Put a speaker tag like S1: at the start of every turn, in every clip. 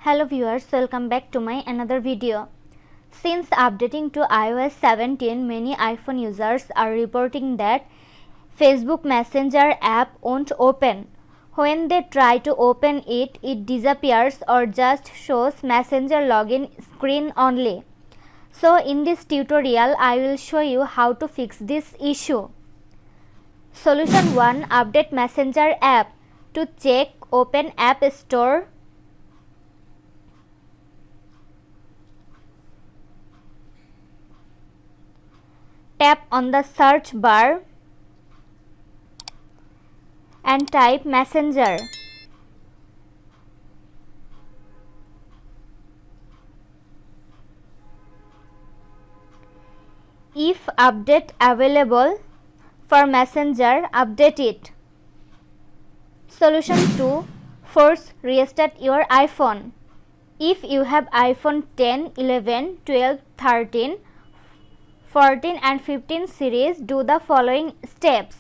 S1: Hello viewers, welcome back to my another video. Since updating to iOS 17, many iPhone users are reporting that Facebook Messenger app won't open. When they try to open it, it disappears or just shows Messenger login screen only. So in this tutorial, I will show you how to fix this issue. Solution 1. Update Messenger app. To check, open App Store. Tap on the search bar and type Messenger. If update available for Messenger, update it. Solution 2. Force restart your iPhone. If you have iPhone 10, 11, 12, 13, 14 and 15 series, do the following steps.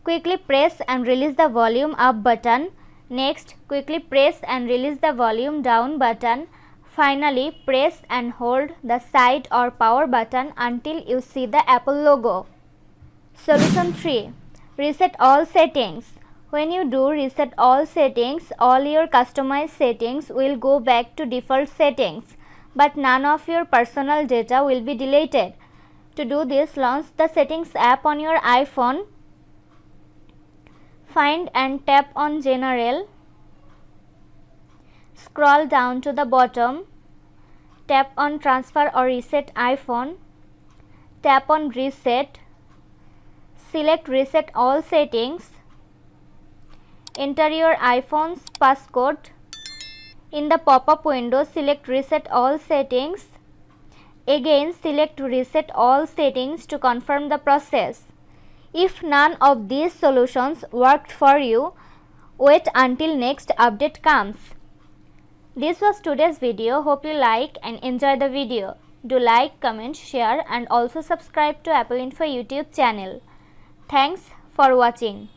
S1: Quickly press and release the volume up button. Next, quickly press and release the volume down button. Finally, press and hold the side or power button until you see the Apple logo. Solution 3. Reset all settings. When you do reset all settings, all your customized settings will go back to default settings, but none of your personal data will be deleted. To do this, launch the Settings app on your iPhone. Find and tap on General. Scroll down to the bottom. Tap on Transfer or Reset iPhone. Tap on Reset. Select Reset All Settings. Enter your iPhone's passcode. In the pop-up window, select Reset All Settings. Again, select Reset All Settings to confirm the process. If none of these solutions worked for you, wait until next update comes. This was today's video. Hope you like and enjoy the video. Do like, comment, share and also subscribe to Apple Info YouTube channel. Thanks for watching.